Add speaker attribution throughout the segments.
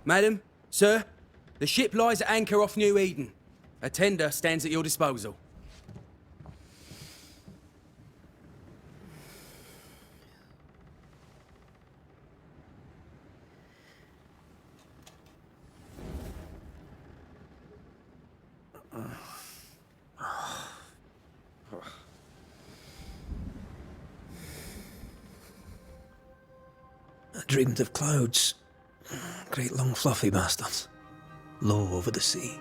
Speaker 1: Madam, sir, the ship lies at anchor off New Eden. A tender stands at your disposal.
Speaker 2: I dreamed of clouds. Great long fluffy bastards. Low over the sea.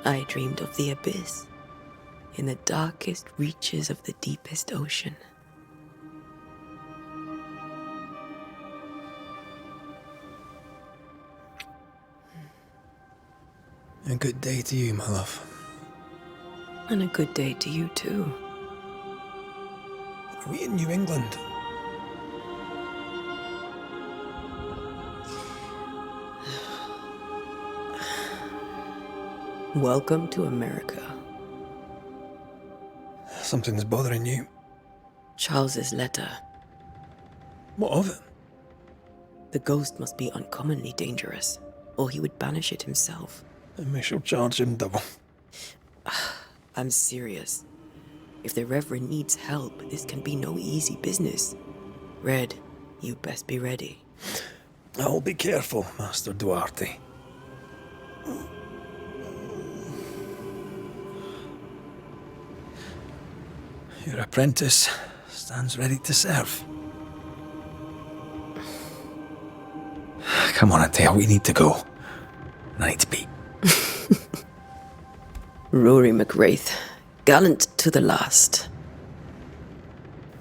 Speaker 3: I dreamed of the abyss, in the darkest reaches of the deepest ocean.
Speaker 2: A good day to you, my love.
Speaker 3: And a good day to you, too.
Speaker 2: Are we in New England?
Speaker 3: Welcome to America.
Speaker 2: Something's bothering you.
Speaker 3: Charles's letter.
Speaker 2: What of it?
Speaker 3: The ghost must be uncommonly dangerous, or he would banish it himself.
Speaker 2: And we shall charge him double.
Speaker 3: I'm serious. If the Reverend needs help, this can be no easy business. Red, you best be ready.
Speaker 2: I'll be careful, Master Duarte. Your apprentice stands ready to serve. Come on, Atea, we need to go. I need to be.
Speaker 3: Rory McWraith, gallant to the last.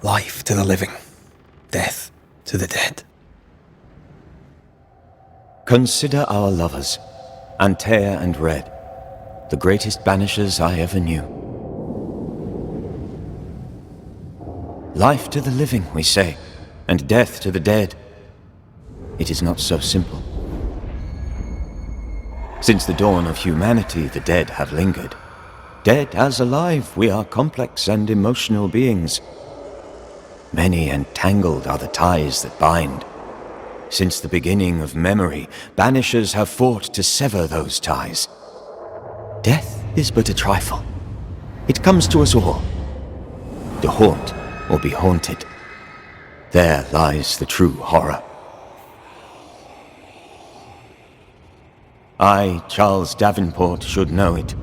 Speaker 2: Life to the living, death to the dead.
Speaker 4: Consider our lovers, Antea and Red, the greatest banishers I ever knew. Life to the living, we say, and death to the dead. It is not so simple. Since the dawn of humanity, the dead have lingered. Dead as alive, we are complex and emotional beings. Many and tangled are the ties that bind. Since the beginning of memory, banishers have fought to sever those ties. Death is but a trifle. It comes to us all. To haunt or be haunted. There lies the true horror. I, Charles Davenport, should know it.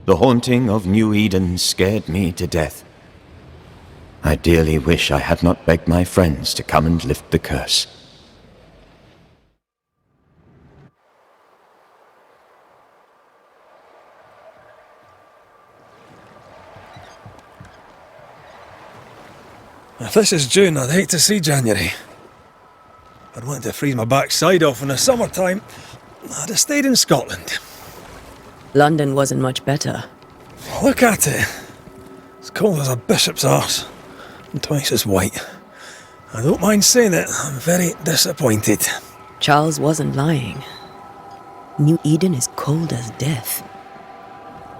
Speaker 4: The haunting of New Eden scared me to death. I dearly wish I had not begged my friends to come and lift the curse.
Speaker 2: If this is June, I'd hate to see January. I'd want to freeze my backside off in the summertime. I'd have stayed in Scotland.
Speaker 3: London wasn't much better.
Speaker 2: Look at it. It's cold as a bishop's arse. And twice as white. I don't mind saying it, I'm very disappointed.
Speaker 3: Charles wasn't lying. New Eden is cold as death.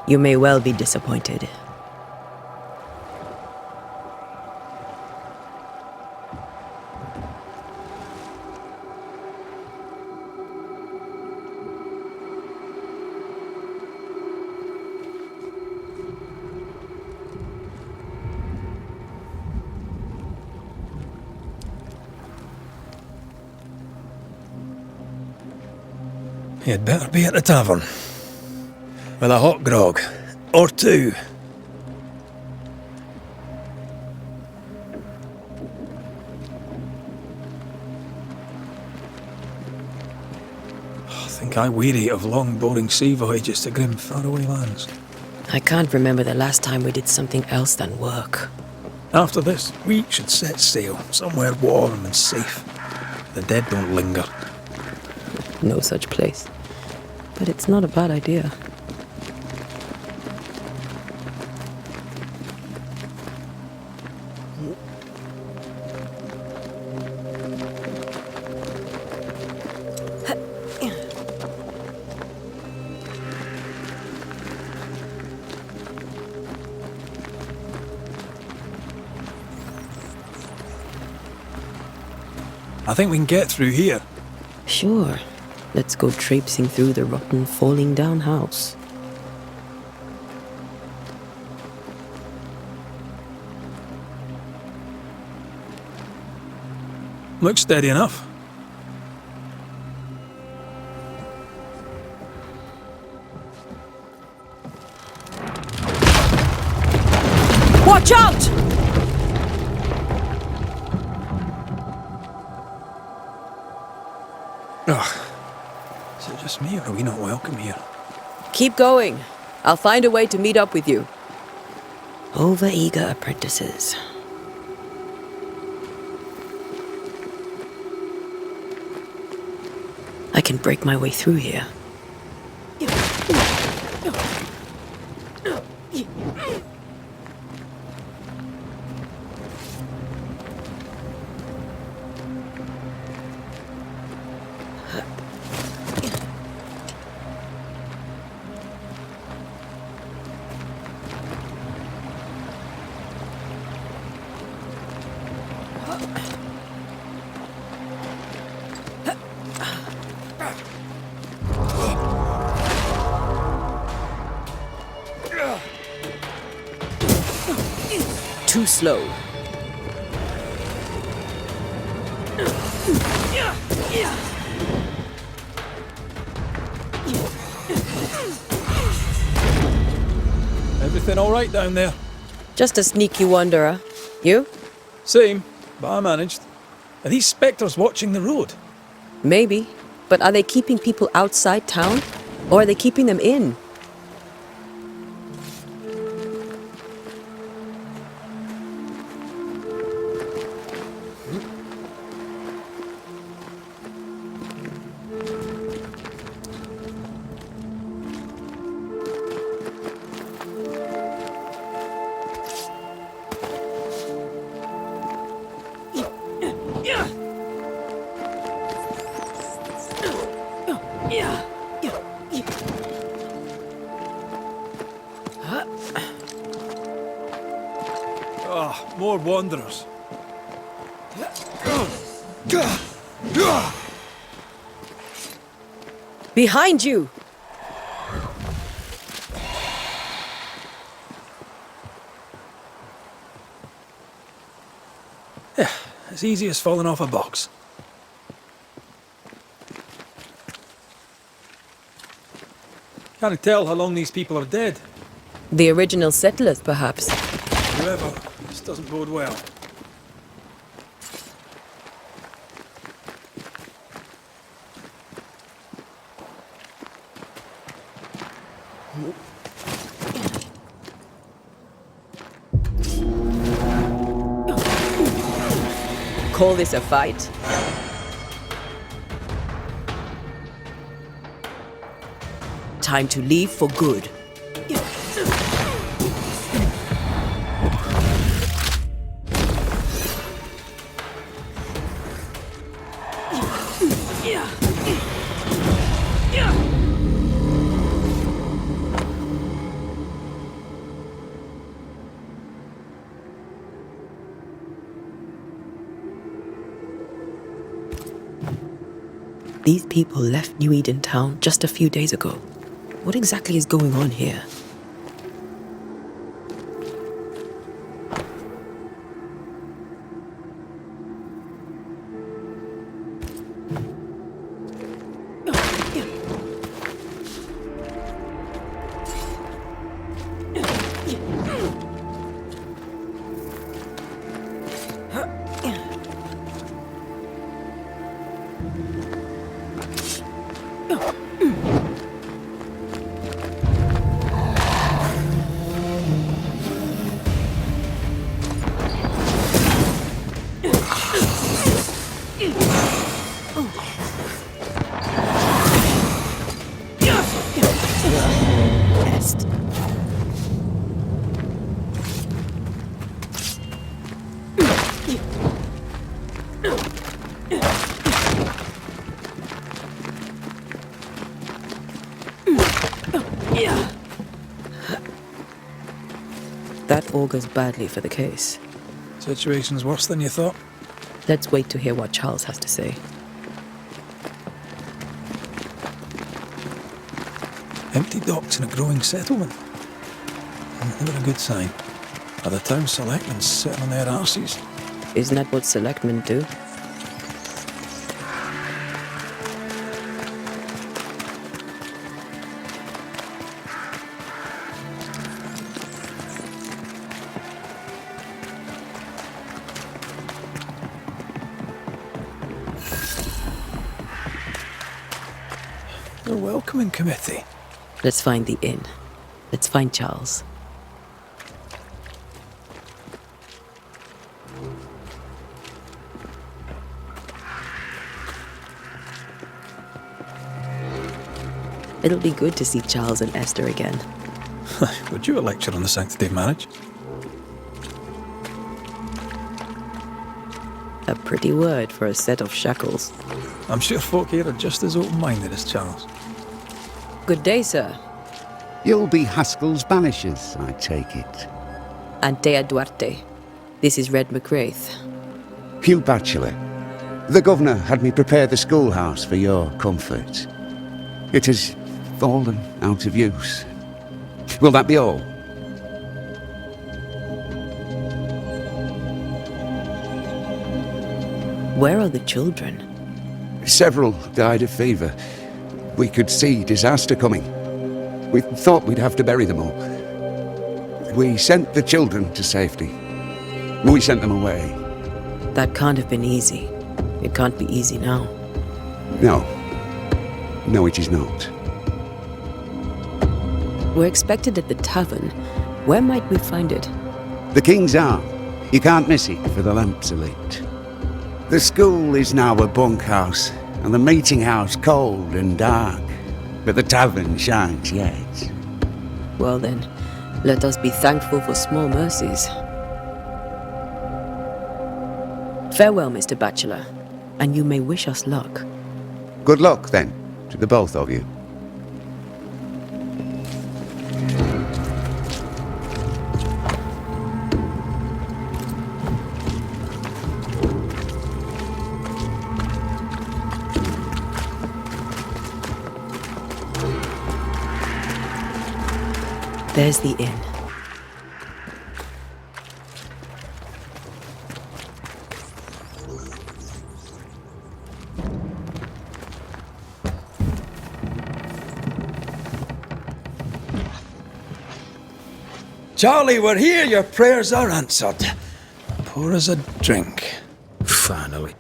Speaker 3: You may well be disappointed.
Speaker 2: You'd better be at the tavern. With a hot grog. Or two. I think I weary of long, boring sea voyages to grim, faraway lands.
Speaker 3: I can't remember the last time we did something else than work.
Speaker 2: After this, we should set sail somewhere warm and safe. The dead don't linger.
Speaker 3: No such place. But it's not a bad idea.
Speaker 2: I think we can get through here.
Speaker 3: Sure. Let's go traipsing through the rotten, falling down house.
Speaker 2: Looks steady enough.
Speaker 3: Watch out!
Speaker 2: Ugh. Is it just me or are we not welcome here?
Speaker 3: Keep going. I'll find a way to meet up with you. Over-eager apprentices. I can break my way through here. Too slow.
Speaker 2: Everything all right down there?
Speaker 3: Just a sneaky wanderer. You?
Speaker 2: Same, but I managed. Are these spectres watching the road?
Speaker 3: Maybe. But are they keeping people outside town? Or are they keeping them in?
Speaker 2: Ah, more wanderers.
Speaker 3: Behind you!
Speaker 2: Yeah, as easy as falling off a box. Can't tell how long these people are dead.
Speaker 3: The original settlers, perhaps.
Speaker 2: Whoever, this doesn't bode well.
Speaker 3: Call this a fight? Time to leave for good. These people left New Eden Town just a few days ago. What exactly is going on here? That augurs badly for the case.
Speaker 2: Situation's worse than you thought.
Speaker 3: Let's wait to hear what Charles has to say.
Speaker 2: Empty docks in a growing settlement. Never a good sign. Are the town selectmen sitting on their arses?
Speaker 3: Isn't that what selectmen do?
Speaker 2: A welcoming committee.
Speaker 3: Let's find the inn. Let's find Charles. It'll be good to see Charles and Esther again.
Speaker 2: Would you a lecture on the sanctity of marriage?
Speaker 3: A pretty word for a set of shackles.
Speaker 2: I'm sure folk here are just as open-minded as Charles.
Speaker 3: Good day, sir.
Speaker 5: You'll be Haskell's Banishers, I take it.
Speaker 3: Antea Duarte. This is Red McWraith.
Speaker 5: Hugh Batchelor. The governor had me prepare the schoolhouse for your comfort. It has fallen out of use. Will that be all?
Speaker 3: Where are the children?
Speaker 5: Several died of fever. We could see disaster coming. We thought we'd have to bury them all. We sent the children to safety. We sent them away.
Speaker 3: That can't have been easy. It can't be easy now.
Speaker 5: No. No, it is not.
Speaker 3: We're expected at the tavern. Where might we find it?
Speaker 5: The King's Arm. You can't miss it, for the lamps are lit. The school is now a bunkhouse, and the meeting house cold and dark. But the tavern shines yet.
Speaker 3: Well then, let us be thankful for small mercies. Farewell, Mr. Batchelor, and you may wish us luck.
Speaker 5: Good luck, then, to the both of you.
Speaker 3: There's the inn.
Speaker 2: Charlie, we're here. Your prayers are answered. Pour us a drink.
Speaker 1: Finally.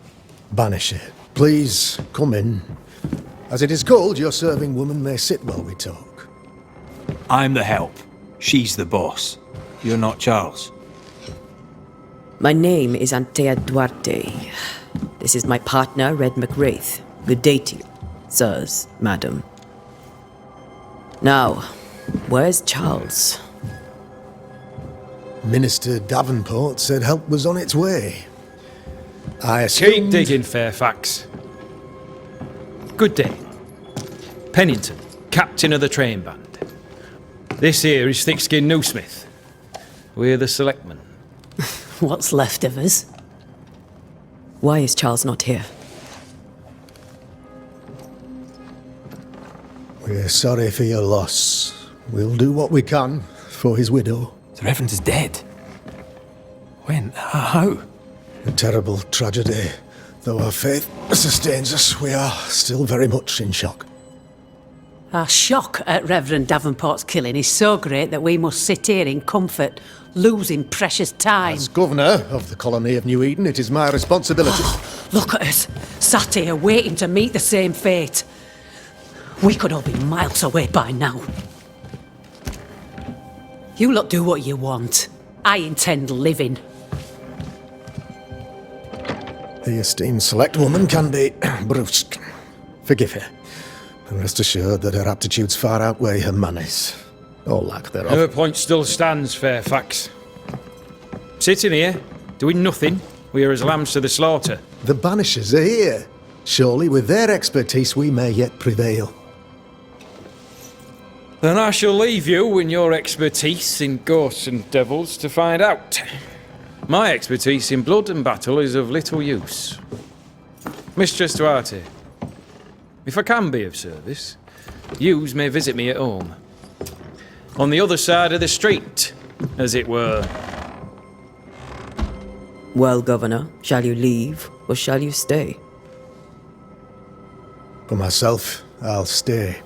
Speaker 6: Banisher, please come in. As it is called, your serving woman may sit while we talk.
Speaker 2: I'm the help. She's the boss. You're not Charles.
Speaker 3: My name is Antea Duarte. This is my partner, Red McWraith. Good day to you, sirs, madam. Now, where's Charles?
Speaker 6: Minister Davenport said help was on its way. I assumed...
Speaker 7: Keep digging, Fairfax. Good day. Pennington, captain of the train band. This here is Thick-Skinned Newsmith. We're the selectmen.
Speaker 3: What's left of us? Why is Charles not here?
Speaker 6: We're sorry for your loss. We'll do what we can for his widow.
Speaker 2: The Reverend is dead. When? How?
Speaker 6: A terrible tragedy. Though our faith sustains us, we are still very much in shock.
Speaker 8: Our shock at Reverend Davenport's killing is so great that we must sit here in comfort, losing precious time.
Speaker 6: As governor of the colony of New Eden, it is my responsibility...
Speaker 8: Look at us, sat here waiting to meet the same fate. We could all be miles away by now. You lot do what you want. I intend living.
Speaker 6: The esteemed select woman can be brusque. Forgive her. And rest assured that her aptitudes far outweigh her manners. Or lack thereof.
Speaker 7: Her point still stands, Fairfax. Sitting here, doing nothing, we are as lambs to the slaughter.
Speaker 6: The Banishers are here. Surely with their expertise we may yet prevail.
Speaker 7: Then I shall leave you and your expertise in ghosts and devils to find out. My expertise in blood and battle is of little use. Mistress Duarte, if I can be of service, yous may visit me at home. On the other side of the street, as it were.
Speaker 3: Well, Governor, shall you leave or shall you stay?
Speaker 6: For myself, I'll stay.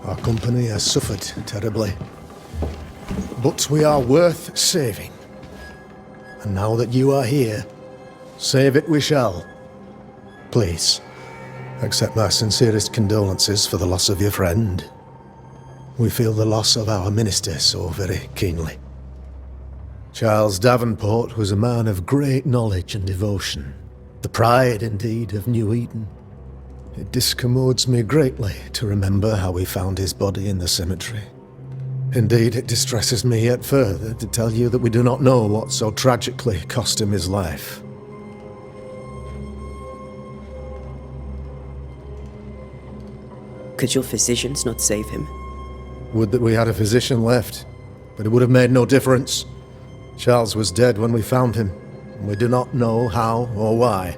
Speaker 6: Our company has suffered terribly. But we are worth saving. And now that you are here, save it we shall. Please, accept my sincerest condolences for the loss of your friend. We feel the loss of our minister so very keenly. Charles Davenport was a man of great knowledge and devotion. The pride, indeed, of New Eden. It discommodes me greatly to remember how we found his body in the cemetery. Indeed, it distresses me yet further to tell you that we do not know what so tragically cost him his life.
Speaker 3: Could your physicians not save him?
Speaker 6: Would that we had a physician left, but it would have made no difference. Charles was dead when we found him, and we do not know how or why.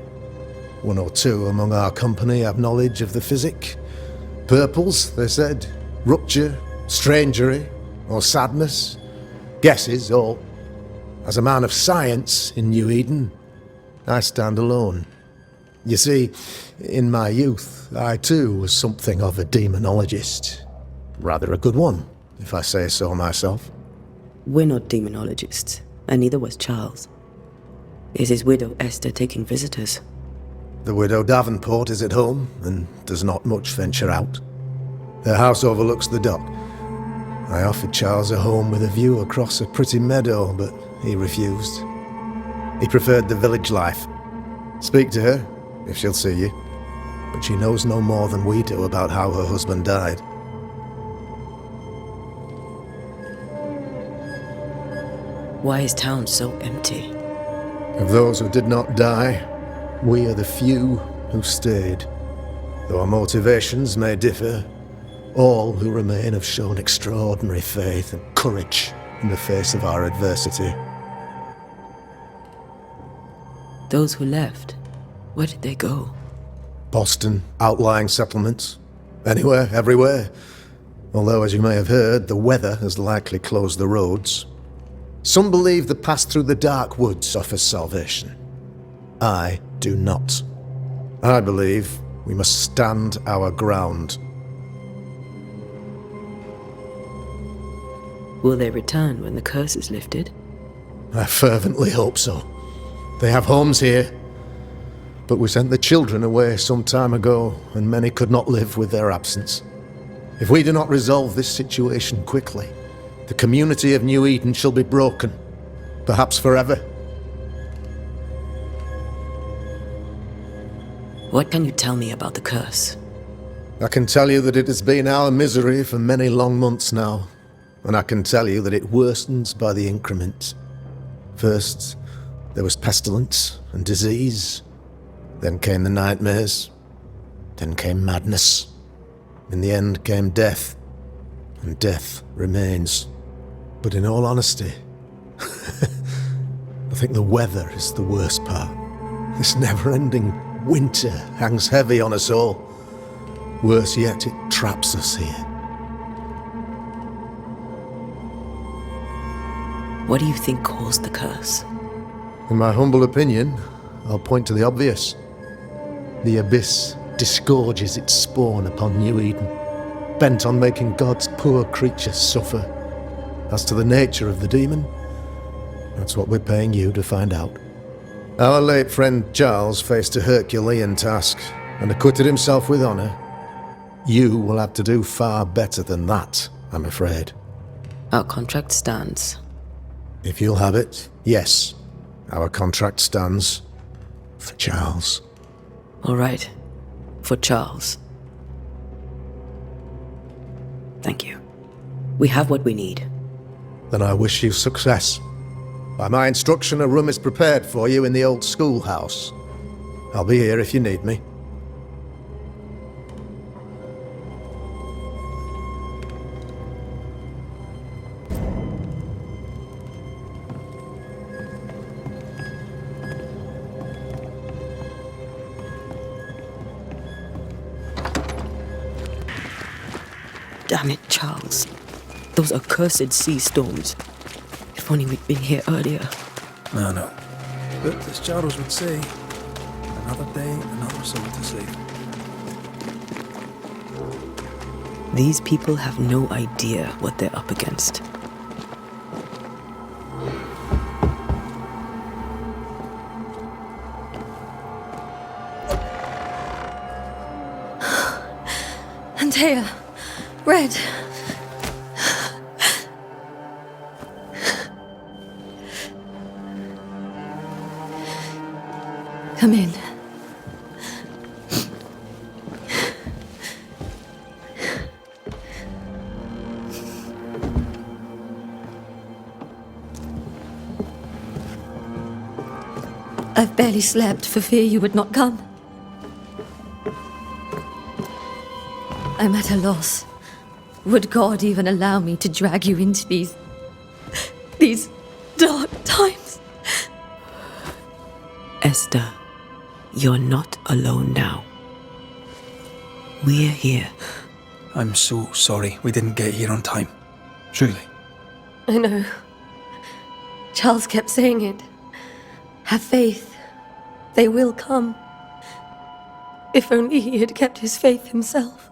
Speaker 6: One or two among our company have knowledge of the physic. Purples, they said, rupture, strangery, or sadness. Guesses, all. As a man of science in New Eden, I stand alone. You see, in my youth, I too was something of a demonologist. Rather a good one, if I say so myself.
Speaker 3: We're not demonologists, and neither was Charles. Is his widow Esther taking visitors?
Speaker 6: The widow Davenport is at home, and does not much venture out. Their house overlooks the dock. I offered Charles a home with a view across a pretty meadow, but he refused. He preferred the village life. Speak to her, if she'll see you. But she knows no more than we do about how her husband died.
Speaker 3: Why is town so empty?
Speaker 6: Of those who did not die, we are the few who stayed. Though our motivations may differ, all who remain have shown extraordinary faith and courage in the face of our adversity.
Speaker 3: Those who left, where did they go?
Speaker 6: Boston, outlying settlements. Anywhere, everywhere. Although, as you may have heard, the weather has likely closed the roads. Some believe the path through the dark woods offers salvation. I do not. I believe we must stand our ground.
Speaker 3: Will they return when the curse is lifted?
Speaker 6: I fervently hope so. They have homes here. But we sent the children away some time ago, and many could not live with their absence. If we do not resolve this situation quickly, the community of New Eden shall be broken, perhaps forever.
Speaker 3: What can you tell me about the curse?
Speaker 6: I can tell you that it has been our misery for many long months now, and I can tell you that it worsens by the increment. First, there was pestilence and disease. Then came the nightmares. Then came madness. In the end came death. And death remains. But in all honesty, I think the weather is the worst part. This never-ending winter hangs heavy on us all. Worse yet, it traps us here.
Speaker 3: What do you think caused the curse?
Speaker 6: In my humble opinion, I'll point to the obvious. The abyss disgorges its spawn upon New Eden, bent on making God's poor creatures suffer. As to the nature of the demon, that's what we're paying you to find out. Our late friend Charles faced a Herculean task and acquitted himself with honour. You will have to do far better than that, I'm afraid.
Speaker 3: Our contract stands.
Speaker 6: If you'll have it, yes, our contract stands for Charles.
Speaker 3: All right. For Charles. Thank you. We have what we need.
Speaker 6: Then I wish you success. By my instruction, a room is prepared for you in the old schoolhouse. I'll be here if you need me.
Speaker 3: Damn it, Charles. Those accursed sea storms. If only we'd been here earlier.
Speaker 2: I know. But as Charles would say, another day, another soul to save.
Speaker 3: These people have no idea what they're up against.
Speaker 9: Antea, Red. Come in. I've barely slept for fear you would not come. I'm at a loss. Would God even allow me to drag you into these dark times?
Speaker 3: Esther, you're not alone now. We're here.
Speaker 2: I'm so sorry we didn't get here on time. Truly.
Speaker 9: I know. Charles kept saying it. Have faith. They will come. If only he had kept his faith himself.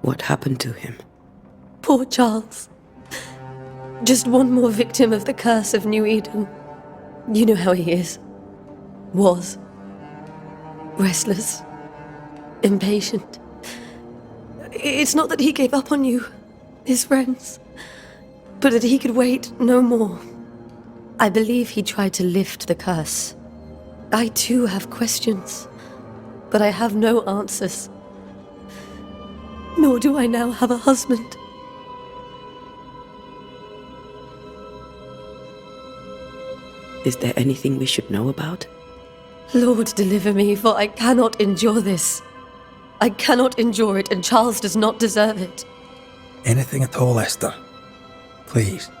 Speaker 3: What happened to him?
Speaker 9: Poor Charles. Just one more victim of the curse of New Eden. You know how he is. Was. Restless. Impatient. It's not that he gave up on you, his friends, but that he could wait no more. I believe he tried to lift the curse. I too have questions, but I have no answers. Nor do I now have a husband.
Speaker 3: Is there anything we should know about?
Speaker 9: Lord, deliver me, for I cannot endure this. I cannot endure it, and Charles does not deserve it.
Speaker 2: Anything at all, Esther. Please.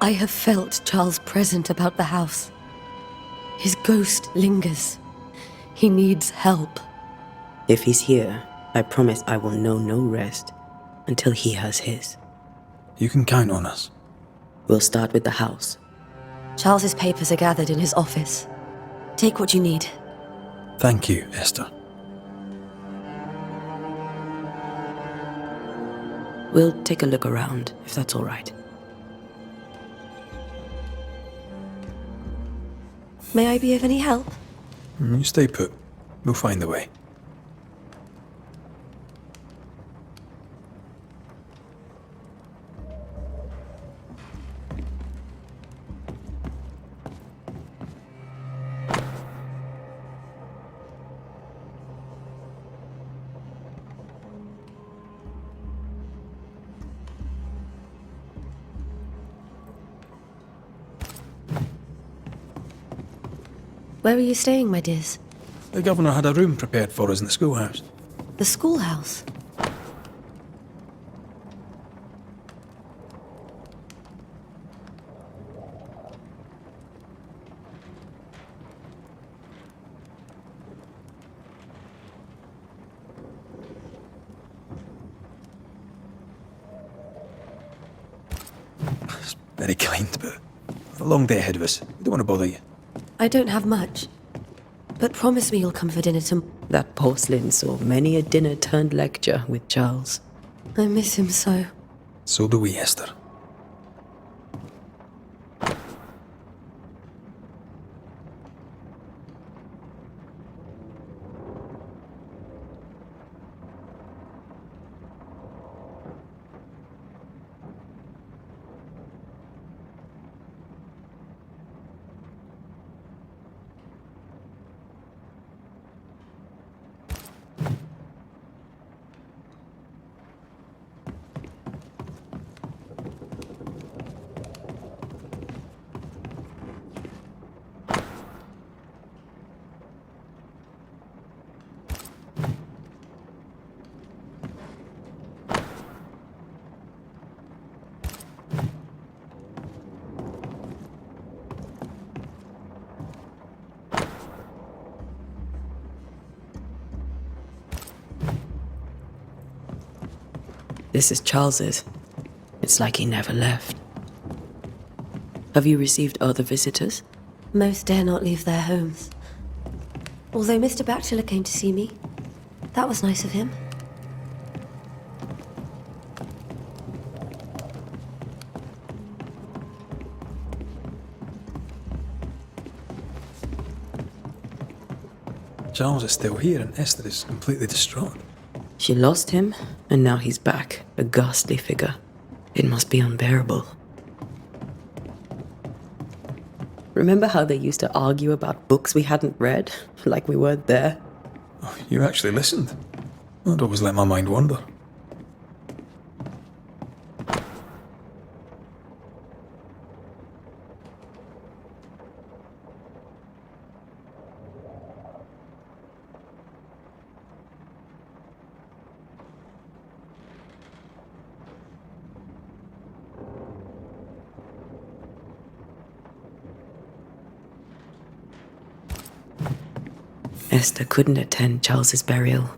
Speaker 9: I have felt Charles present about the house. His ghost lingers. He needs help.
Speaker 3: If he's here, I promise I will know no rest until he has his.
Speaker 2: You can count on us.
Speaker 3: We'll start with the house.
Speaker 9: Charles's papers are gathered in his office. Take what you need.
Speaker 2: Thank you, Esther.
Speaker 3: We'll take a look around, if that's all right.
Speaker 9: May I be of any help?
Speaker 2: You stay put. We'll find the way.
Speaker 9: Where were you staying, my dears?
Speaker 2: The governor had a room prepared for us in the schoolhouse.
Speaker 9: The schoolhouse?
Speaker 2: It's very kind, but we've a long day ahead of us. We don't want to bother you.
Speaker 9: I don't have much. But promise me you'll come for dinner
Speaker 3: That porcelain saw many a dinner turned lecture with Charles.
Speaker 9: I miss him so.
Speaker 2: So do we, Esther.
Speaker 3: This is Charles's. It's like he never left. Have you received other visitors?
Speaker 9: Most dare not leave their homes. Although Mr. Bachelor came to see me. That was nice of him.
Speaker 2: Charles is still here and Esther is completely distraught.
Speaker 3: She lost him, and now he's back, a ghastly figure. It must be unbearable. Remember how they used to argue about books we hadn't read? Like we weren't there?
Speaker 2: Oh, you actually listened. I'd always let my mind wander.
Speaker 3: Esther couldn't attend Charles's burial.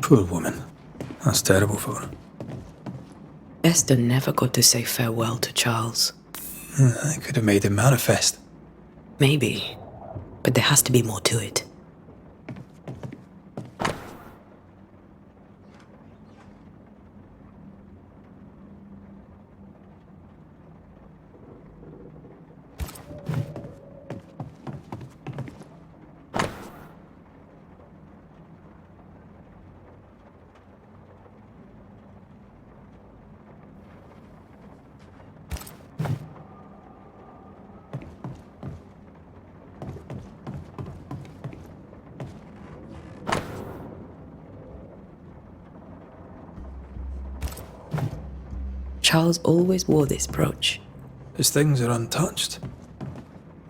Speaker 2: Poor woman. That's terrible for her.
Speaker 3: Esther never got to say farewell to Charles.
Speaker 2: I could have made him manifest.
Speaker 3: Maybe, but there has to be more to it. Charles always wore this brooch.
Speaker 2: His things are untouched.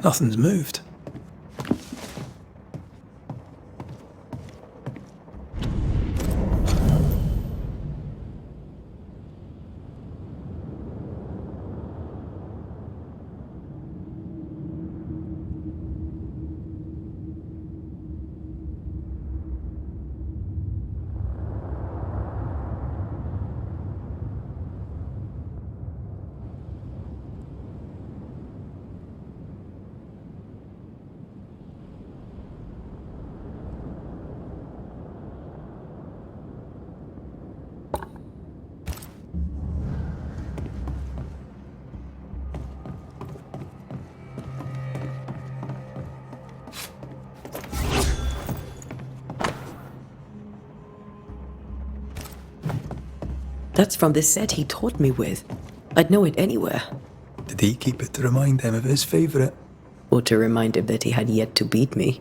Speaker 2: Nothing's moved.
Speaker 3: That's from the set he taught me with. I'd know it anywhere.
Speaker 2: Did he keep it to remind him of his favourite?
Speaker 3: Or to remind him that he had yet to beat me.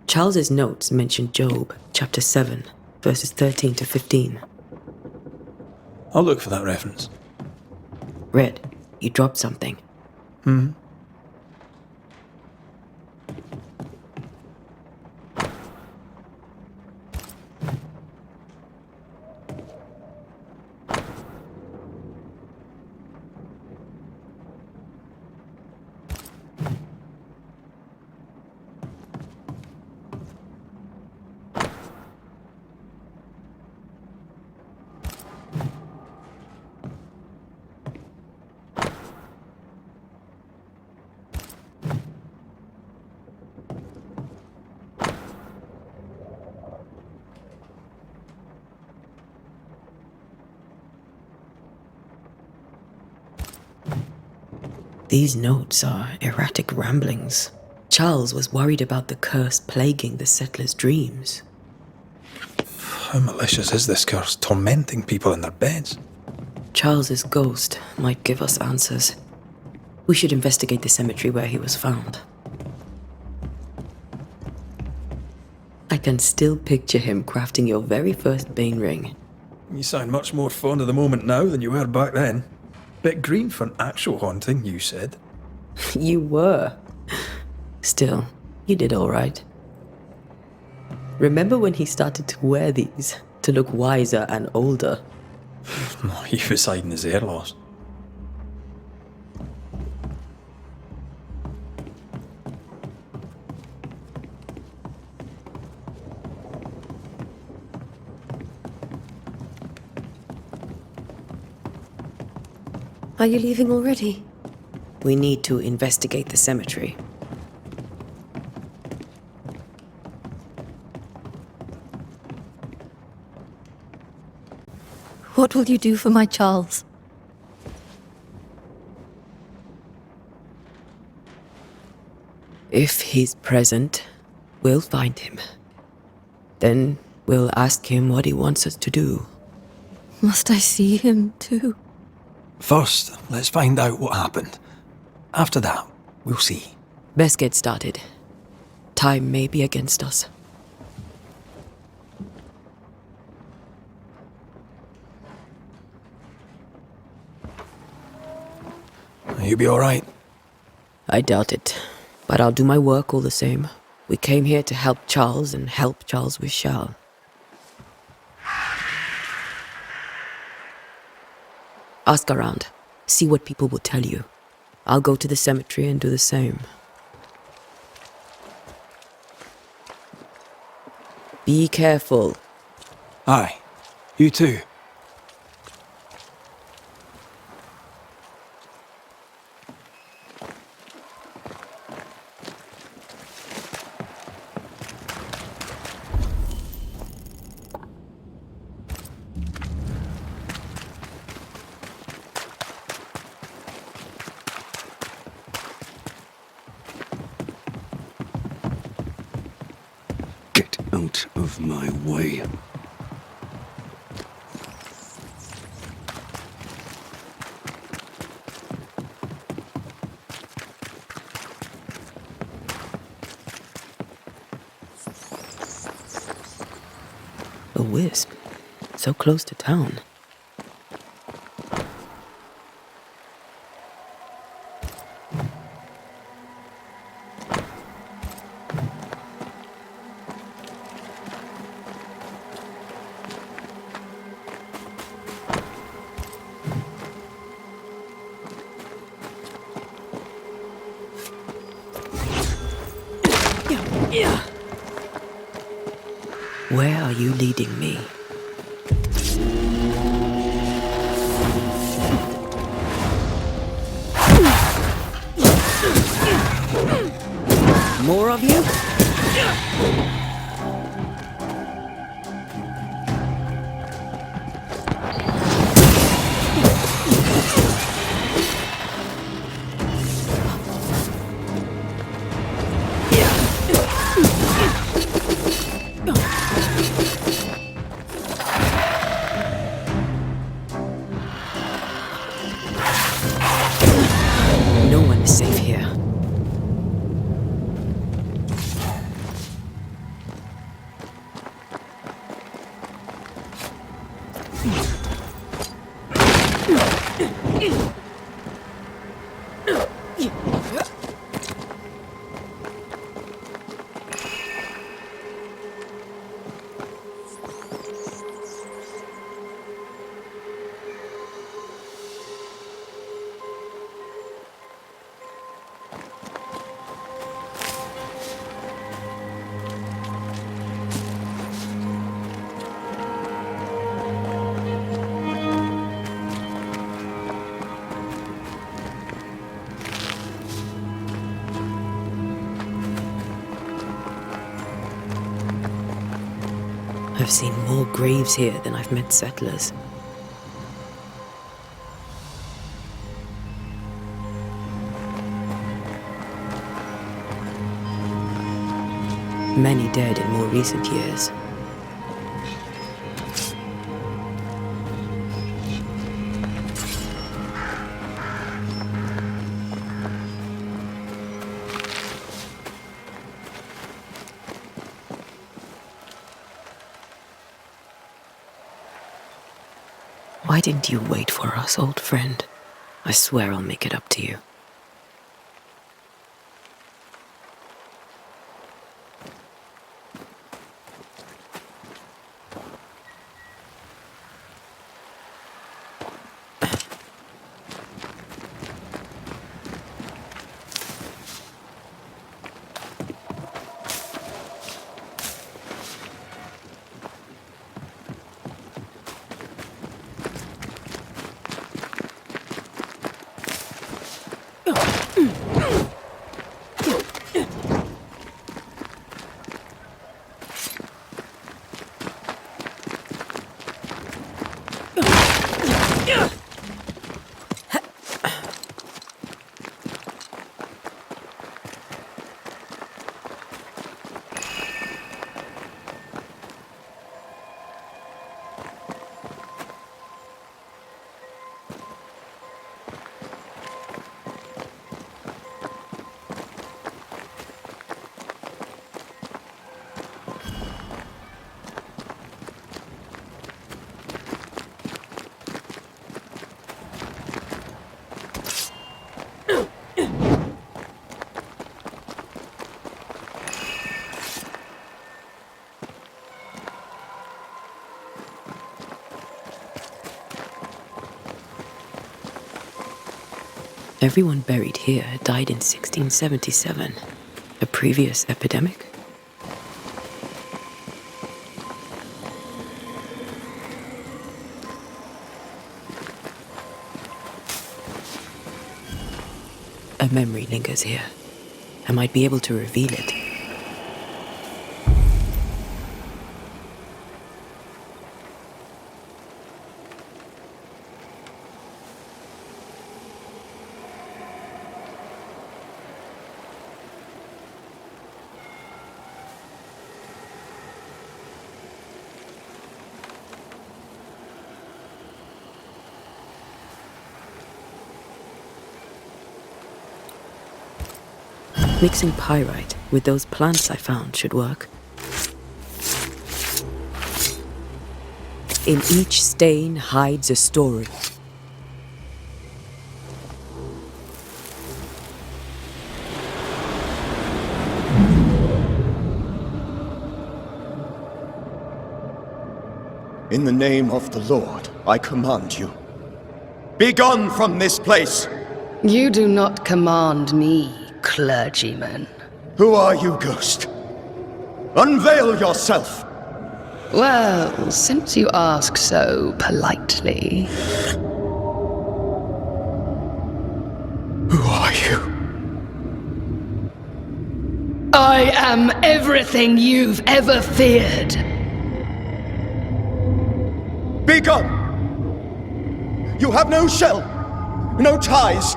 Speaker 3: Charles's notes mention Job, chapter 7, verses 13 to 15.
Speaker 2: I'll look for that reference.
Speaker 3: Red, you dropped something. These notes are erratic ramblings. Charles was worried about the curse plaguing the settlers' dreams.
Speaker 2: How malicious is this curse, tormenting people in their beds?
Speaker 3: Charles's ghost might give us answers. We should investigate the cemetery where he was found. I can still picture him crafting your very first Bane ring.
Speaker 2: You sound much more fond of the moment now than you were back then. Bit green for an actual haunting, you said.
Speaker 3: You were. Still, you did all right. Remember when he started to wear these to look wiser and older?
Speaker 2: He was hiding his hair loss.
Speaker 9: Are you leaving already?
Speaker 3: We need to investigate the cemetery.
Speaker 9: What will you do for my Charles?
Speaker 3: If he's present, we'll find him. Then we'll ask him what he wants us to do.
Speaker 9: Must I see him too?
Speaker 2: First, let's find out what happened. After that, we'll see.
Speaker 3: Best get started. Time may be against us.
Speaker 2: You'll be alright?
Speaker 3: I doubt it, but I'll do my work all the same. We came here to help Charles, and help Charles we shall. Ask around. See what people will tell you. I'll go to the cemetery and do the same. Be careful.
Speaker 2: Aye. You too.
Speaker 5: Get out of my way.
Speaker 3: A wisp. So close to town. Where are you leading me? More of you? No one is safe here. I've seen more graves here than I've met settlers. Many dead in more recent years. Why didn't you wait for us, old friend? I swear I'll make it up to you. Everyone buried here died in 1677. A previous epidemic? A memory lingers here. I might be able to reveal it. Mixing pyrite with those plants I found should work. In each stain hides a story.
Speaker 4: In the name of the Lord, I command you. Be gone from this place!
Speaker 10: You do not command me, clergyman.
Speaker 4: Who are you, ghost? Unveil yourself!
Speaker 10: Well, since you ask so politely...
Speaker 4: Who are you?
Speaker 10: I am everything you've ever feared.
Speaker 4: Be gone! You have no shell, no ties,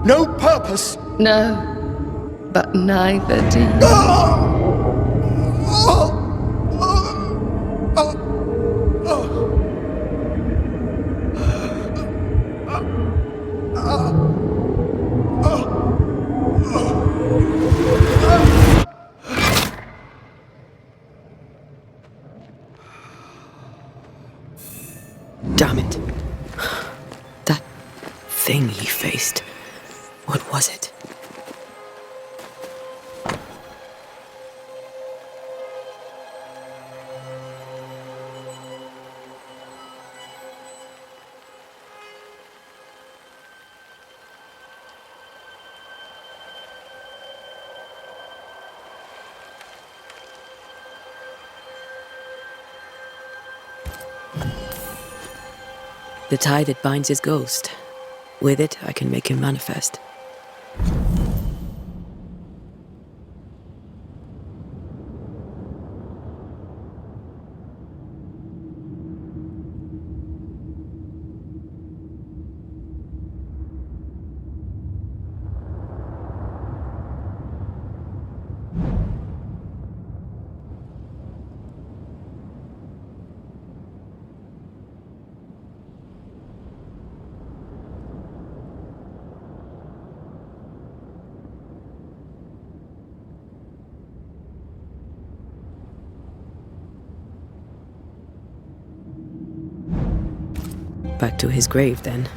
Speaker 4: no purpose.
Speaker 10: No, but neither do you.
Speaker 3: Damn it. That thing he faced. What was it? The tie that binds his ghost. With it, I can make him manifest. Back to his grave, then.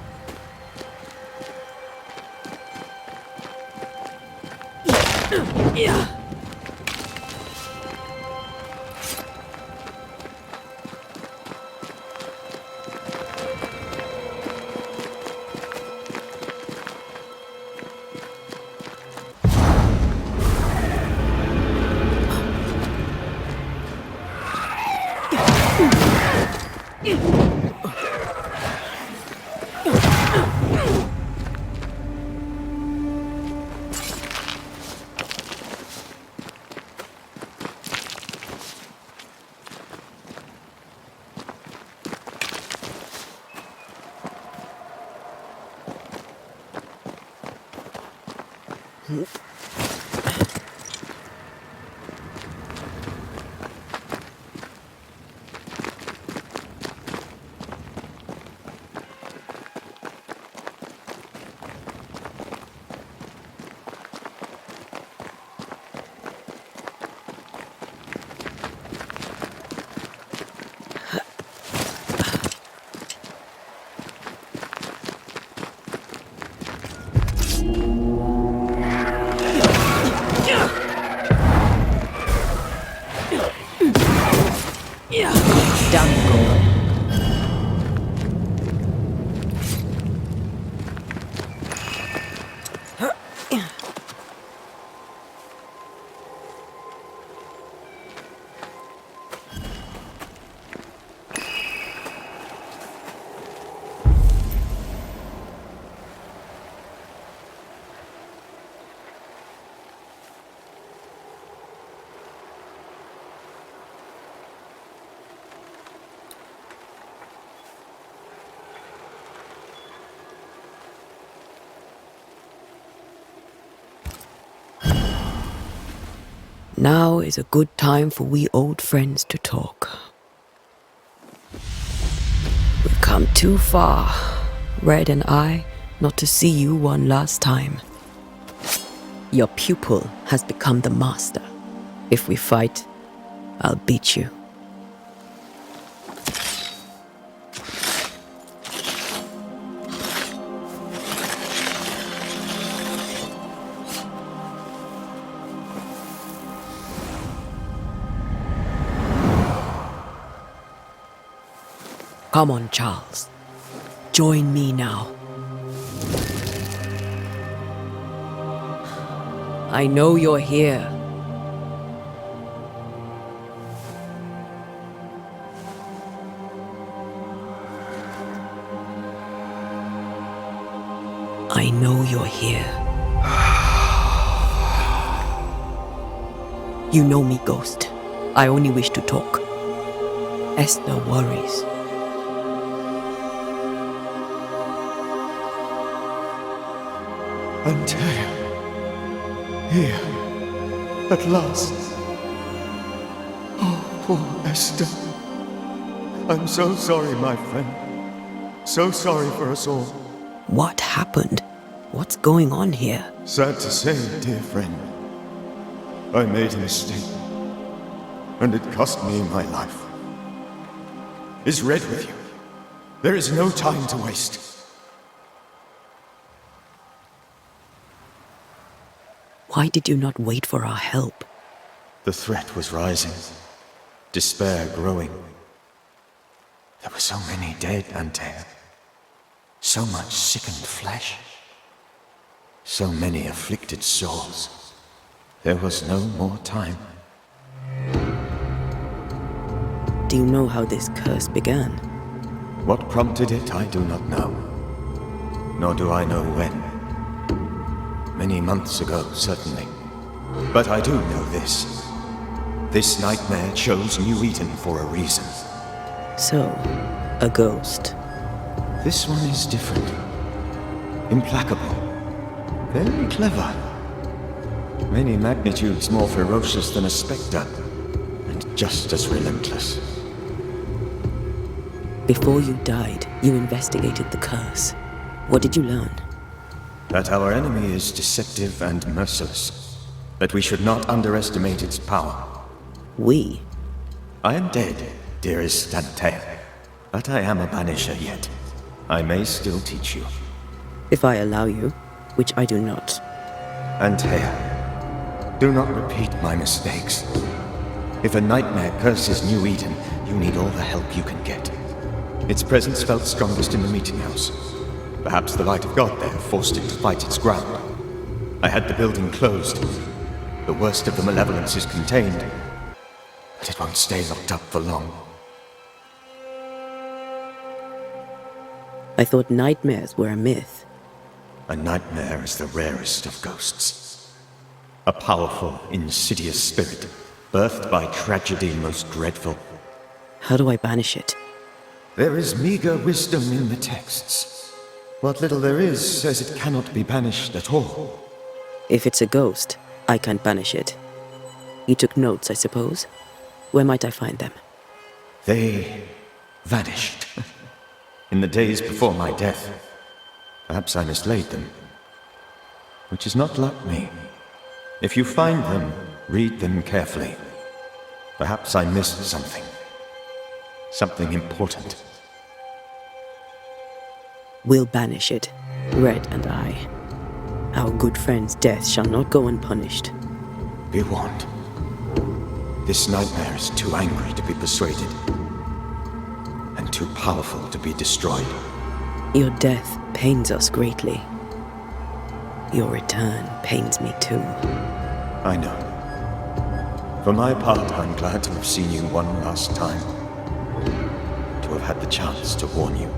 Speaker 3: Now is a good time for we old friends to talk. We've come too far, Red and I, not to see you one last time. Your pupil has become the master. If we fight, I'll beat you. Come on, Charles. Join me now. I know you're here. I know you're here. You know me, Ghost. I only wish to talk. Esther worries.
Speaker 11: Antea. Here. At last. Oh, poor Esther. I'm so sorry, my friend. So sorry for us all.
Speaker 3: What happened? What's going on here?
Speaker 11: Sad to say, dear friend. I made a mistake. And it cost me my life. Is Red with you? There is no time to waste.
Speaker 3: Why did you not wait for our help?
Speaker 11: The threat was rising. Despair growing.
Speaker 4: There were so many dead, Antea. So much sickened flesh. So many afflicted souls. There was no more time.
Speaker 3: Do you know how this curse began?
Speaker 4: What prompted it, I do not know. Nor do I know when. Many months ago, certainly. But I do know this. This nightmare chose New Eden for a reason.
Speaker 3: So, a ghost.
Speaker 4: This one is different. Implacable. Very clever. Many magnitudes more ferocious than a spectre. And just as relentless.
Speaker 3: Before you died, you investigated the curse. What did you learn?
Speaker 4: That our enemy is deceptive and merciless. That we should not underestimate its power.
Speaker 3: We?
Speaker 4: I am dead, dearest Antea. But I am a banisher yet. I may still teach you.
Speaker 3: If I allow you, which I do not.
Speaker 4: Antea, do not repeat my mistakes. If a nightmare curses New Eden, you need all the help you can get. Its presence felt strongest in the meeting house. Perhaps the light of God there forced it to fight its ground. I had the building closed. The worst of the malevolence is contained, but it won't stay locked up for long.
Speaker 3: I thought nightmares were a myth.
Speaker 4: A nightmare is the rarest of ghosts. A powerful, insidious spirit, birthed by tragedy most dreadful.
Speaker 3: How do I banish it?
Speaker 4: There is meager wisdom in the texts. What little there is says it cannot be banished at all.
Speaker 3: If it's a ghost, I can't banish it. You took notes, I suppose? Where might I find them?
Speaker 4: They vanished. In the days before my death. Perhaps I mislaid them. Which is not like me. If you find them, read them carefully. Perhaps I missed something. Something important.
Speaker 3: We'll banish it, Red and I. Our good friend's death shall not go unpunished.
Speaker 4: Be warned. This nightmare is too angry to be persuaded. And too powerful to be destroyed.
Speaker 3: Your death pains us greatly. Your return pains me too.
Speaker 4: I know. For my part, I'm glad to have seen you one last time. To have had the chance to warn you.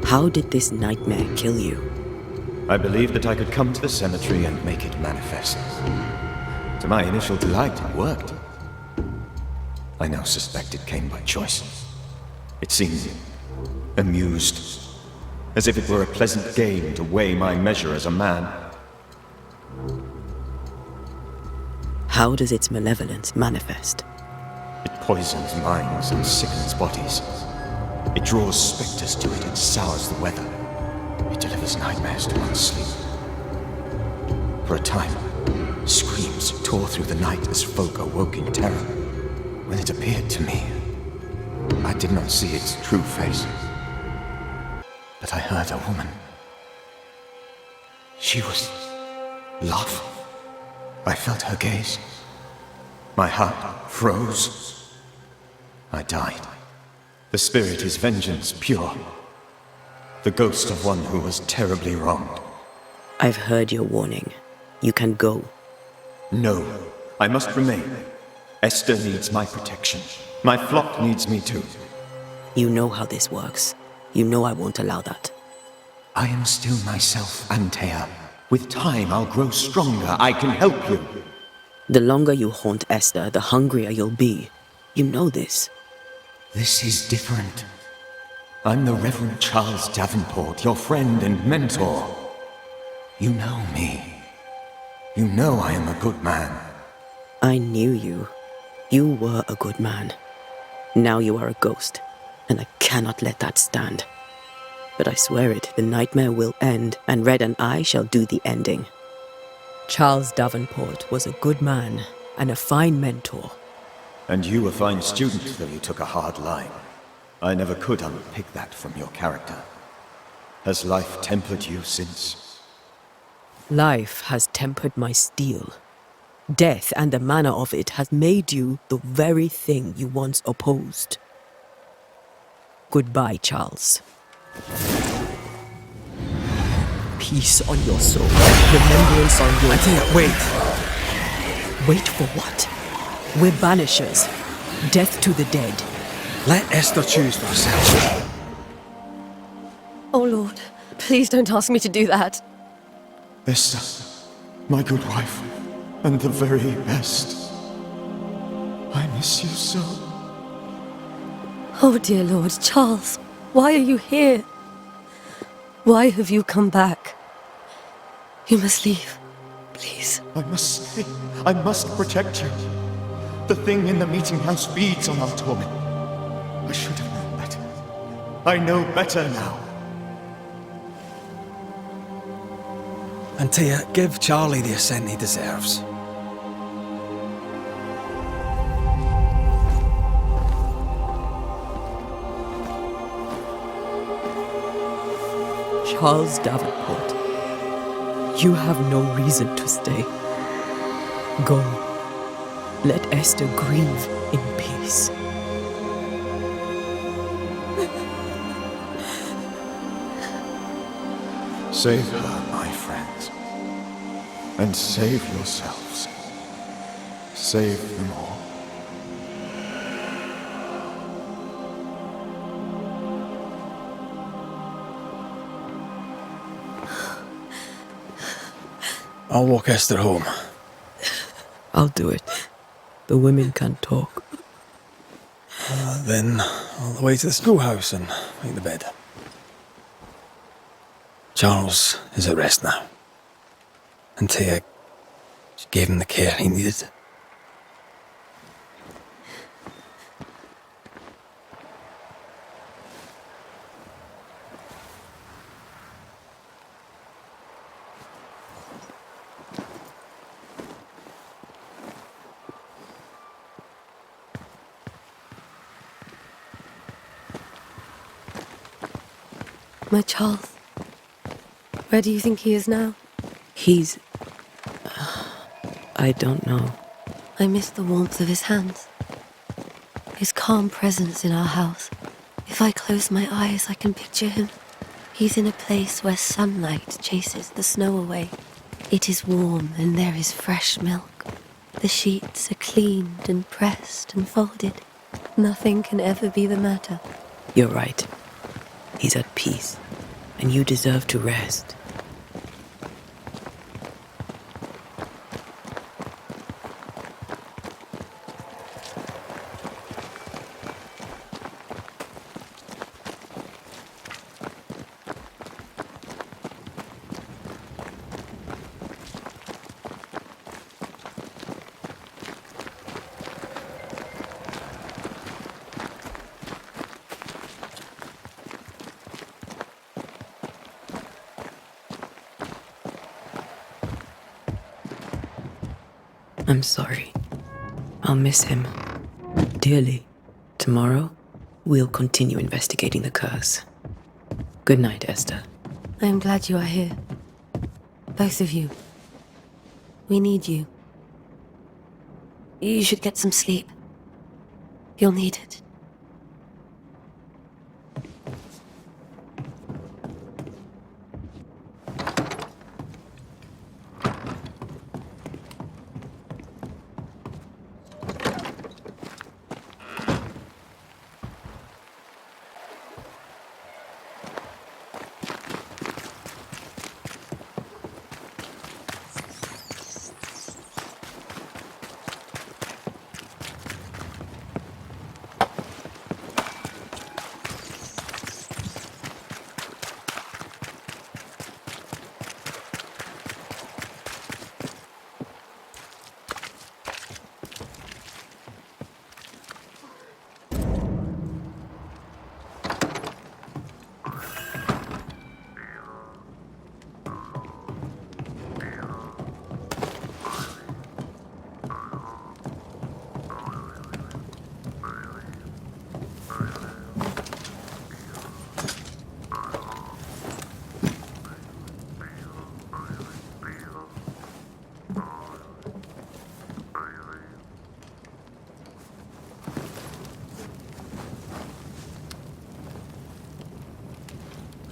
Speaker 3: How did this nightmare kill you?
Speaker 4: I believed that I could come to the cemetery and make it manifest. To my initial delight, it worked. I now suspect it came by choice. It seemed amused, as if it were a pleasant game to weigh my measure as a man.
Speaker 3: How does its malevolence manifest?
Speaker 4: It poisons minds and sickens bodies. It draws spectres to it and sours the weather. It delivers nightmares to one's sleep. For a time, screams tore through the night as folk awoke in terror. When it appeared to me, I did not see its true face. But I heard a woman. She was laughing. I felt her gaze. My heart froze. I died. The spirit is vengeance pure. The ghost of one who was terribly wronged.
Speaker 3: I've heard your warning. You can go.
Speaker 4: No, I must remain. Esther needs my protection. My flock needs me too.
Speaker 3: You know how this works. You know I won't allow that.
Speaker 4: I am still myself, Antea. With time, I'll grow stronger. I can help you.
Speaker 3: The longer you haunt Esther, the hungrier you'll be. You know this.
Speaker 4: This is different. I'm the Reverend Charles Davenport, your friend and mentor. You know me. You know I am a good man.
Speaker 3: I knew you. You were a good man. Now you are a ghost, and I cannot let that stand. But I swear it, the nightmare will end, and Red and I shall do the ending. Charles Davenport was a good man and a fine mentor.
Speaker 4: And you a fine student, though you took a hard line. I never could unpick that from your character. Has life tempered you since?
Speaker 3: Life has tempered my steel. Death and the manner of it has made you the very thing you once opposed. Goodbye, Charles. Peace on your soul. Remembrance on your...
Speaker 2: Wait.
Speaker 3: Wait for what? We're banishers. Death to the dead.
Speaker 2: Let Esther choose for herself.
Speaker 9: Oh, Lord, please don't ask me to do that.
Speaker 11: Esther, my good wife, and the very best. I miss you so.
Speaker 9: Oh, dear Lord, Charles, why are you here? Why have you come back? You must leave, please.
Speaker 11: I must stay. I must protect you. The thing in the meeting house feeds on our torment. I should have known better. I know better now.
Speaker 2: Antea, give Charlie the ascent he deserves.
Speaker 3: Charles Davenport, you have no reason to stay. Go. Let Esther grieve in peace.
Speaker 11: Save her, my friends. And save yourselves. Save them all.
Speaker 2: I'll walk Esther home.
Speaker 3: I'll do it. The women can't talk.
Speaker 2: Then all the way to the schoolhouse and make the bed. Charles is at rest now. Antea gave him the care he needed.
Speaker 9: My Charles, where do you think he is now?
Speaker 3: He's... I don't know.
Speaker 9: I miss the warmth of his hands. His calm presence in our house. If I close my eyes, I can picture him. He's in a place where sunlight chases the snow away. It is warm and there is fresh milk. The sheets are cleaned and pressed and folded. Nothing can ever be the matter.
Speaker 3: You're right. He's at peace, and you deserve to rest. I'm sorry. I'll miss him dearly. Tomorrow, we'll continue investigating the curse. Good night, Esther.
Speaker 9: I am glad you are here. Both of you. We need you. You should get some sleep. You'll need it.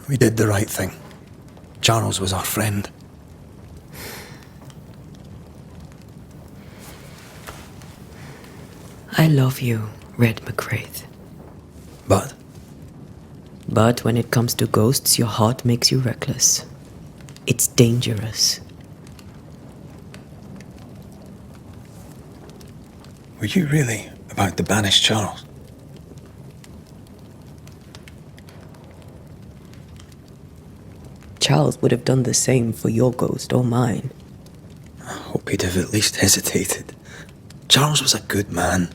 Speaker 2: We did the right thing. Charles was our friend.
Speaker 3: I love you, Red McCraith.
Speaker 2: But
Speaker 3: But when it comes to ghosts, your heart makes you reckless. It's dangerous.
Speaker 2: were you really about to banish Charles?
Speaker 3: Charles would have done the same for your ghost or mine.
Speaker 2: I hope he'd have at least hesitated. Charles was a good man,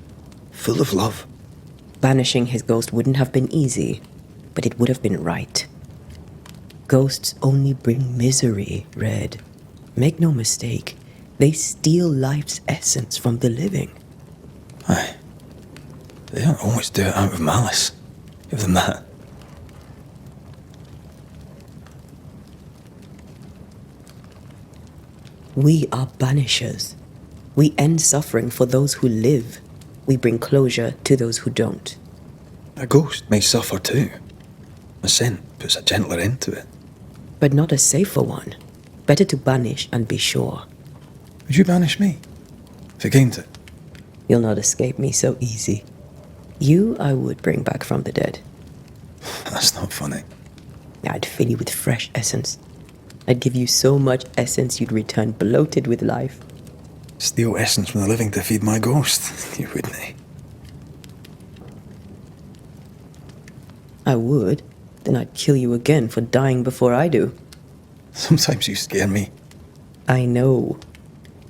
Speaker 2: full of love.
Speaker 3: Banishing his ghost wouldn't have been easy, but it would have been right. Ghosts only bring misery, Red. Make no mistake, they steal life's essence from the living.
Speaker 2: Aye. They don't always do it out of malice. Give them that.
Speaker 3: We are banishers. We end suffering for those who live. We bring closure to those who don't.
Speaker 2: A ghost may suffer too. A sin puts a gentler end to it.
Speaker 3: But not a safer one. Better to banish and be sure.
Speaker 2: Would you banish me? If it came to it?
Speaker 3: You'll not escape me so easy. You I would bring back from the dead.
Speaker 2: That's not funny.
Speaker 3: I'd fill you with fresh essence. I'd give you so much essence you'd return bloated with life.
Speaker 2: Steal essence from the living to feed my ghost. You wouldn't, eh?
Speaker 3: I would. Then I'd kill you again for dying before I do.
Speaker 2: Sometimes you scare me.
Speaker 3: I know.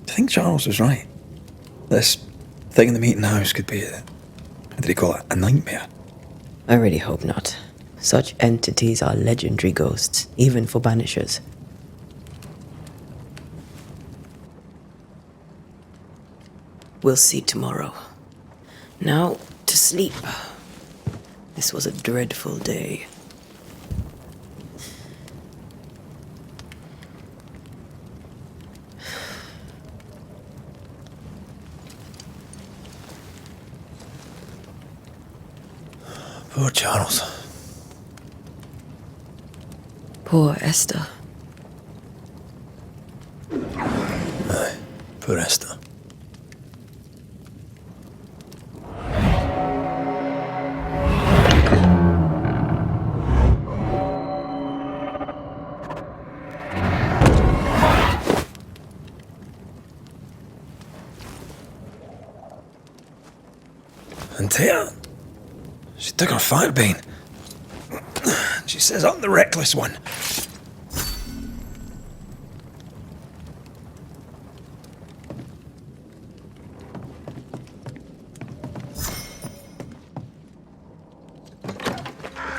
Speaker 2: Do you think Charles was right? This thing in the meeting house could be what did he call it? A nightmare?
Speaker 3: I really hope not. Such entities are legendary ghosts, even for banishers. We'll see tomorrow. Now, to sleep. This was a dreadful day.
Speaker 2: Poor Charles.
Speaker 3: Poor Esther.
Speaker 2: Aye, poor Esther. And Tia, she took her firebane. She says I'm the reckless one.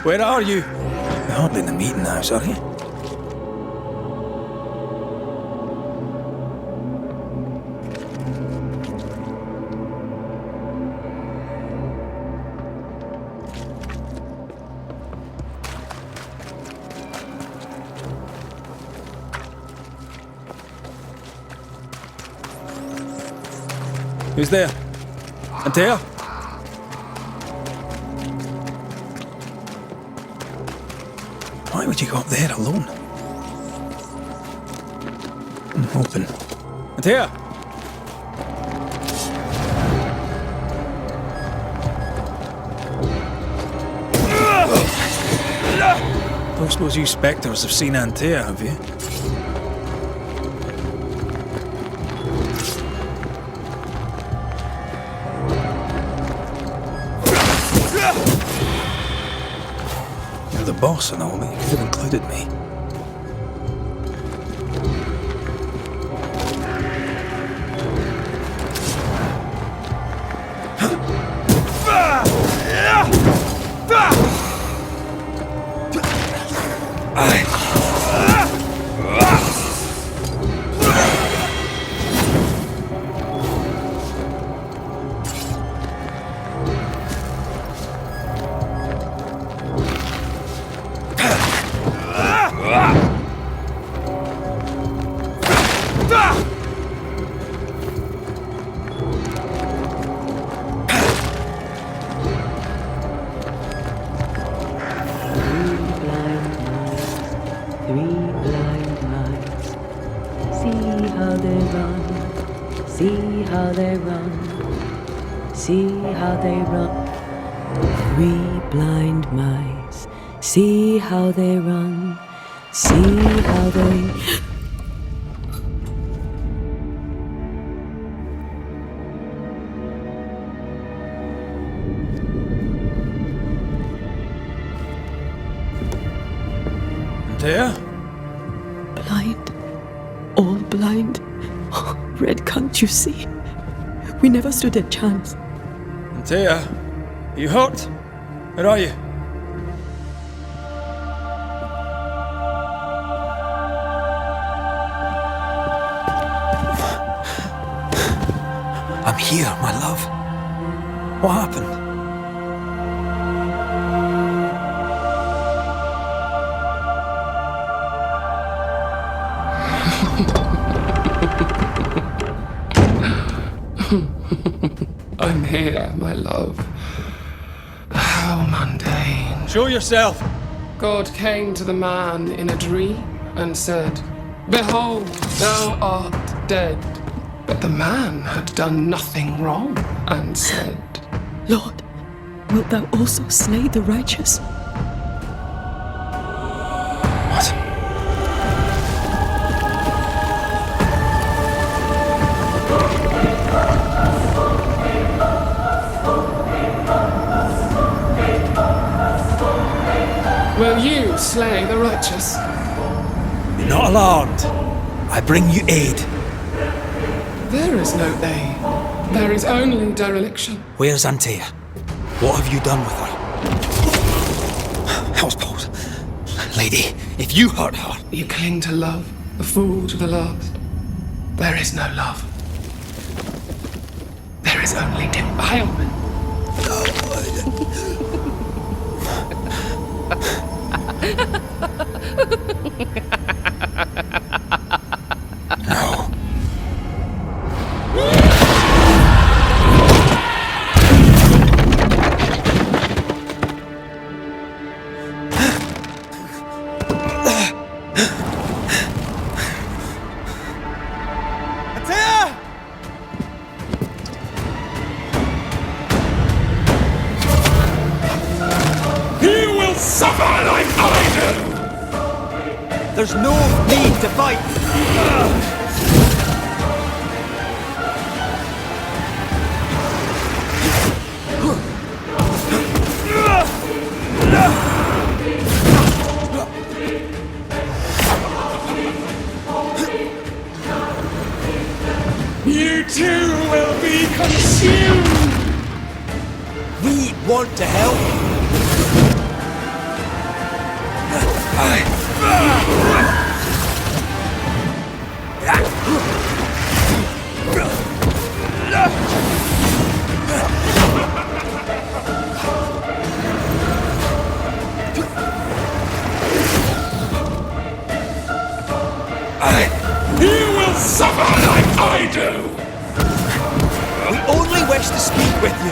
Speaker 1: Where are you?
Speaker 2: You're hardly in the meeting house, are you? Who's there? Antea? Why would you go up there alone? Open. Antea! Don't suppose you spectres have seen Antea, have you? You're the boss and all, but you could have included me.
Speaker 3: See how they run, see how they...
Speaker 2: Antea?
Speaker 3: Blind. All blind. Oh, Red, can't you see? We never stood a chance.
Speaker 2: Antea, are you hurt? Where are you? I'm here, my love. What happened?
Speaker 12: I'm here, my love. How mundane.
Speaker 2: Show yourself!
Speaker 12: God came to the man in a dream and said, "Behold, thou art dead." But the man had done nothing wrong and said,
Speaker 3: Lord, wilt thou also slay the righteous?
Speaker 2: What?
Speaker 12: Will you slay the righteous?
Speaker 2: Be not alarmed. I bring you aid.
Speaker 12: There is no aid. There is only dereliction.
Speaker 2: Where's Antea? What have you done with her? Houseboat. Lady, if you hurt her...
Speaker 12: You cling to love, a fool to the last. There is no love. There is only defilement.
Speaker 2: No.
Speaker 1: There's no need to fight!
Speaker 12: You too will be consumed!
Speaker 1: We want to help!
Speaker 12: You will suffer like I do!
Speaker 1: We wish to speak with you.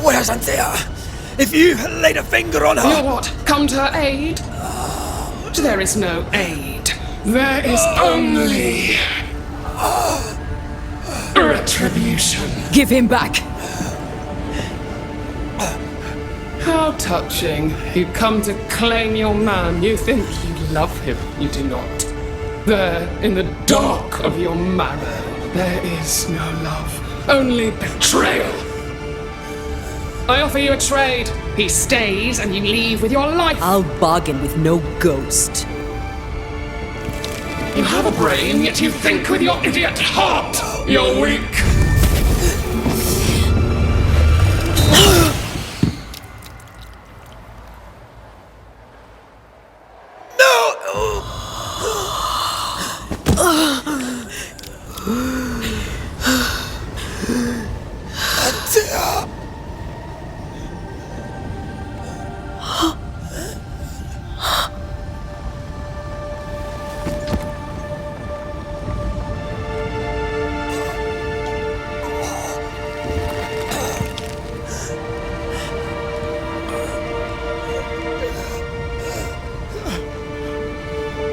Speaker 2: Where's Anthea? If you laid a finger on her...
Speaker 12: You what? Come to her aid? There is no aid. There is only... retribution.
Speaker 3: Give him back!
Speaker 12: How touching. You come to claim your man. You think you love him. You do not. There, in the dark of your marrow, there is no love. Only betrayal. I offer you a trade. He stays and you leave with your life.
Speaker 3: I'll bargain with no ghost.
Speaker 12: You have a brain, yet you think with your idiot heart. You're weak.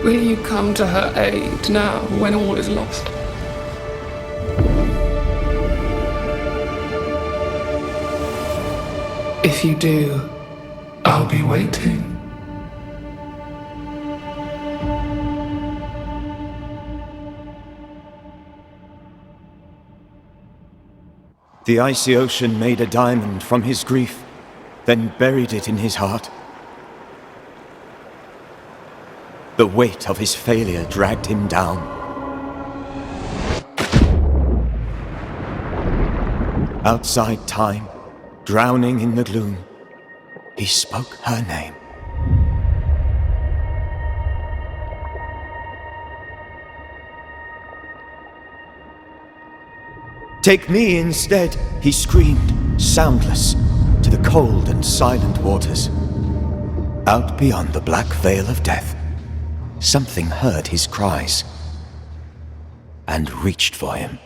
Speaker 12: Will you come to her aid now, when all is lost? If you do, I'll be waiting.
Speaker 4: The icy ocean made a diamond from his grief, then buried it in his heart. The weight of his failure dragged him down. Outside time, drowning in the gloom, he spoke her name. Take me instead, he screamed, soundless, to the cold and silent waters. Out beyond the black veil of death, something heard his cries and reached for him.